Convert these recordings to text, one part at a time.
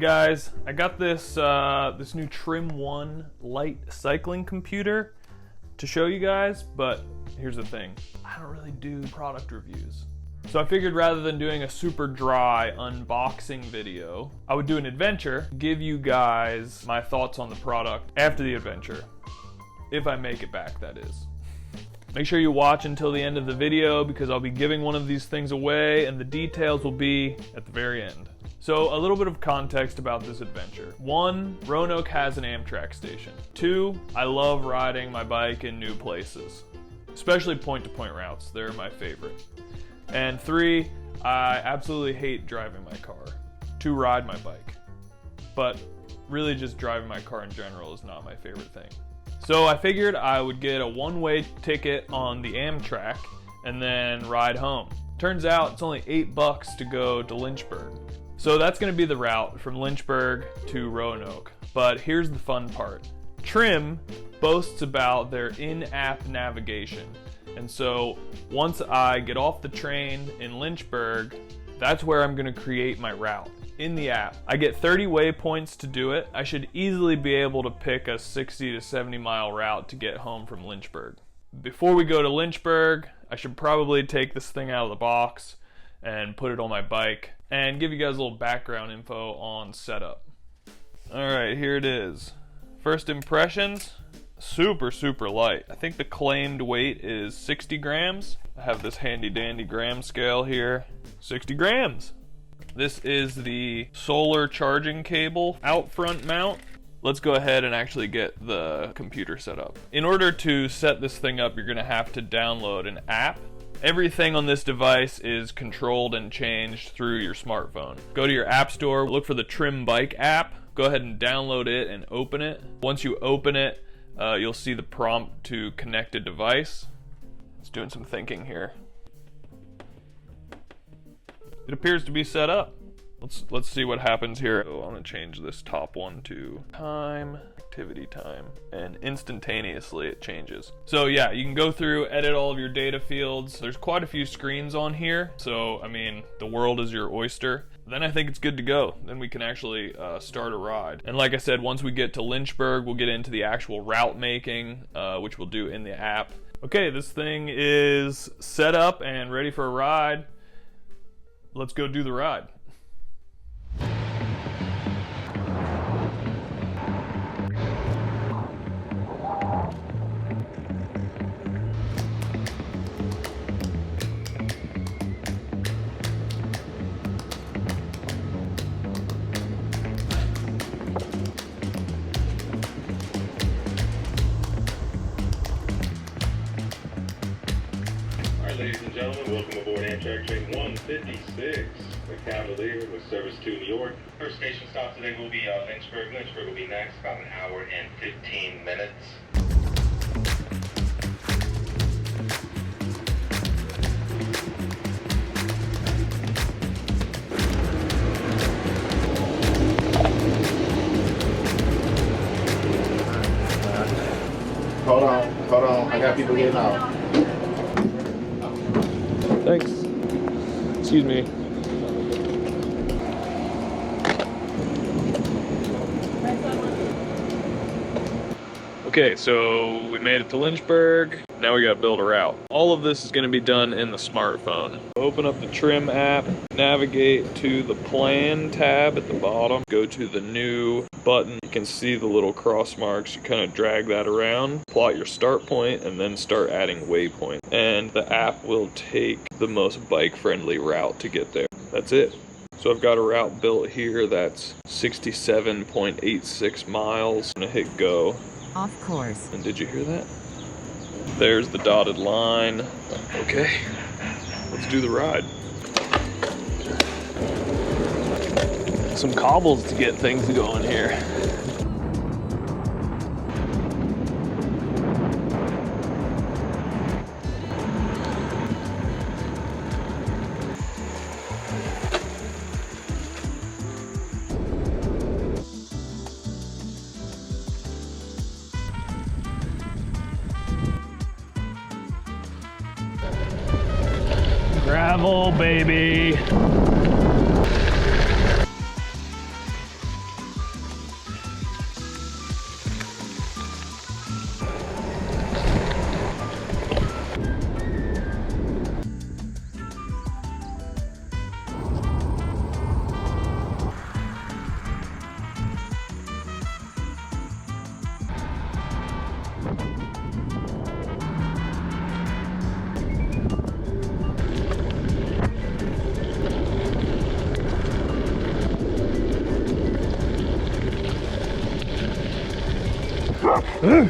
guys, I got this this new Trimm 1 Lite cycling computer to show you guys, but here's the thing. I don't really do product reviews. So I figured rather than doing a super dry unboxing video, I would do an adventure, give you guys my thoughts on the product after the adventure. If I make it back, that is. Make sure you watch until the end of the video because I'll be giving one of these things away and the details will be at the very end. So a little bit of context about this adventure. 1, Roanoke has an Amtrak station. 2, I love riding my bike in new places, especially point-to-point routes. They're my favorite. And 3, I absolutely hate driving my car to ride my bike. But really just driving my car in general is not my favorite thing. So I figured I would get a one-way ticket on the Amtrak and then ride home. Turns out it's only $8 to go to Lynchburg. So that's gonna be the route from Lynchburg to Roanoke. But here's the fun part. Trimm boasts about their in-app navigation. And so once I get off the train in Lynchburg, that's where I'm gonna create my route, in the app. I get 30 waypoints to do it. I should easily be able to pick a 60 to 70 mile route to get home from Lynchburg. Before we go to Lynchburg, I should probably take this thing out of the box and put it on my bike and give you guys a little background info on setup. Alright, here it is. First impressions, super light. I think the claimed weight is 60 grams. I have this handy dandy gram scale here. 60 grams. This is the solar charging cable out front mount. Let's go ahead and actually get the computer set up. In order to set this thing up, you're gonna have to download an app. Everything on this device is controlled and changed through your smartphone. Go to your app store, look for the Trimm Bike app, go ahead and download it and open it. Once you open it, you'll see the prompt to connect a device. It's doing some thinking here. It appears to be set up. Let's see what happens here. Oh, I'm gonna change this top one to time, activity time, and instantaneously it changes. So yeah, you can go through, edit all of your data fields. There's quite a few screens on here, so I mean, the world is your oyster. Then I think it's good to go. Then we can actually start a ride. And like I said, once we get to Lynchburg, we'll get into the actual route making, which we'll do in the app. Okay, this thing is set up and ready for a ride. Let's go do the ride. Ladies and gentlemen, welcome aboard Amtrak train 156, the Cavalier with service to New York. First station stop today will be Lynchburg. Lynchburg will be next, about an hour and 15 minutes. Hold on, I got people getting out. Thanks. Excuse me. Okay, so we made it to Lynchburg. Now we gotta build a route. All of this is gonna be done in the smartphone. Open up the Trimm app, navigate to the plan tab at the bottom, go to the new button. You can see the little cross marks. You kind of drag that around, plot your start point, and then start adding waypoints. And the app will take the most bike-friendly route to get there. That's it. So I've got a route built here that's 67.86 miles. I'm gonna hit go. Off course. And did you hear that? There's the dotted line. Okay, let's do the ride. Some cobbles to get things going here. Gravel, baby. Whew.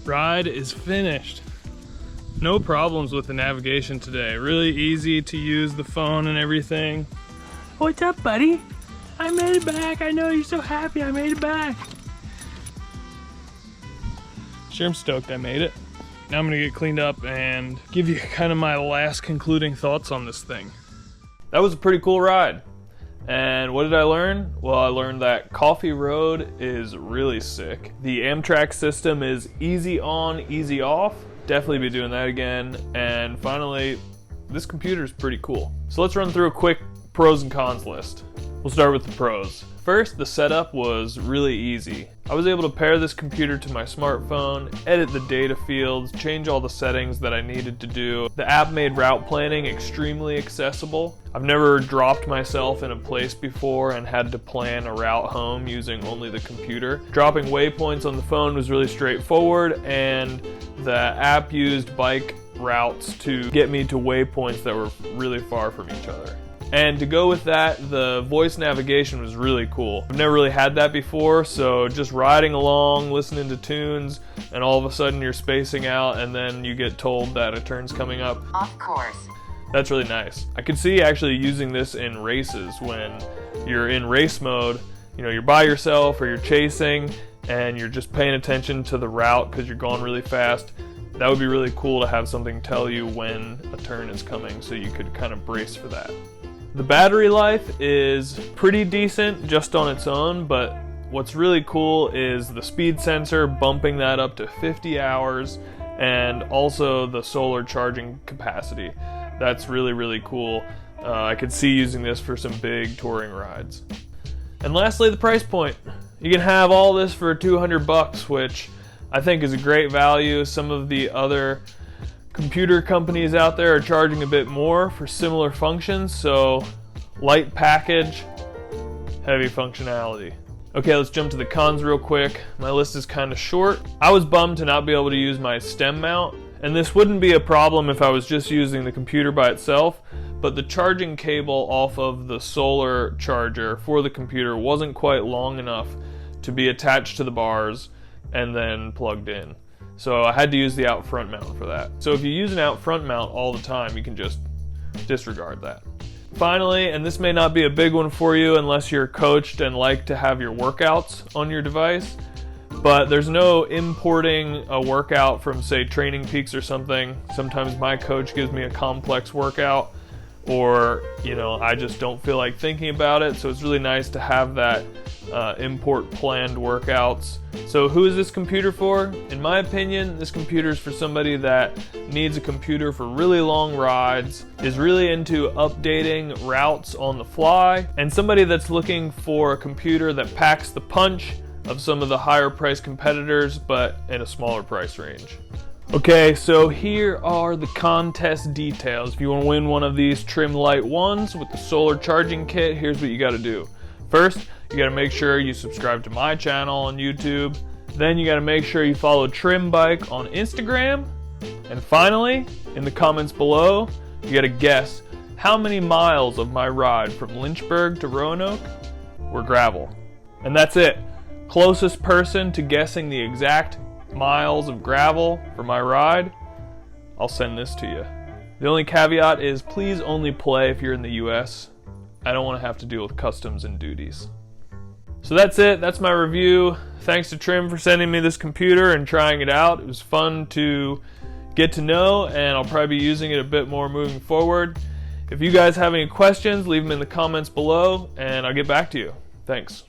Ride is finished. No problems with the navigation today. Really easy to use the phone and everything. What's up, buddy? I made it back. I know you're so happy I made it back. Sure, I'm stoked I made it. Now I'm gonna get cleaned up and give you kind of my last concluding thoughts on this thing. That was a pretty cool ride. And what did I learn? Well, I learned that Coffee Road is really sick. The Amtrak system is easy on, easy off. Definitely be doing that again. And finally, this computer is pretty cool. So let's run through a quick pros and cons list. We'll start with the pros. First, the setup was really easy. I was able to pair this computer to my smartphone, edit the data fields, change all the settings that I needed to do. The app made route planning extremely accessible. I've never dropped myself in a place before and had to plan a route home using only the computer. Dropping waypoints on the phone was really straightforward, and the app used bike routes to get me to waypoints that were really far from each other. And to go with that, the voice navigation was really cool. I've never really had that before, so just riding along, listening to tunes, and all of a sudden you're spacing out and then you get told that a turn's coming up. Of course. That's really nice. I could see actually using this in races when you're in race mode. You know, you're by yourself or you're chasing and you're just paying attention to the route because you're going really fast. That would be really cool to have something tell you when a turn is coming so you could kind of brace for that. The battery life is pretty decent just on its own, but what's really cool is the speed sensor, bumping that up to 50 hours, and also the solar charging capacity. That's really, really cool. I could see using this for some big touring rides. And lastly, the price point. You can have all this for $200, which I think is a great value. Some of the other computer companies out there are charging a bit more for similar functions, so light package, heavy functionality. Okay, let's jump to the cons real quick. My list is kind of short. I was bummed to not be able to use my stem mount, and this wouldn't be a problem if I was just using the computer by itself, but the charging cable off of the solar charger for the computer wasn't quite long enough to be attached to the bars and then plugged in. So I had to use the out front mount for that. So if you use an out front mount all the time, you can just disregard that. Finally, and this may not be a big one for you unless you're coached and like to have your workouts on your device, but there's no importing a workout from, say, Training Peaks or something. Sometimes my coach gives me a complex workout, or, you know, I just don't feel like thinking about it, so it's really nice to have that import planned workouts. So who is this computer for? In my opinion, this computer is for somebody that needs a computer for really long rides, is really into updating routes on the fly, and somebody that's looking for a computer that packs the punch of some of the higher price competitors, but in a smaller price range. Okay, so here are the contest details. If you want to win one of these Trimm Lite 1s with the solar charging kit, here's what you got to do. First, you got to make sure you subscribe to my channel on YouTube. Then you got to make sure you follow Trimm Bike on Instagram. And finally, in the comments below, you got to guess how many miles of my ride from Lynchburg to Roanoke were gravel. And that's it. Closest person to guessing the exact miles of gravel for my ride, I'll send this to you. The only caveat is please only play if you're in the US. I don't want to have to deal with customs and duties. So that's it. That's my review. Thanks to Trimm for sending me this computer and trying it out. It was fun to get to know, and I'll probably be using it a bit more moving forward. If you guys have any questions, leave them in the comments below, and I'll get back to you. Thanks.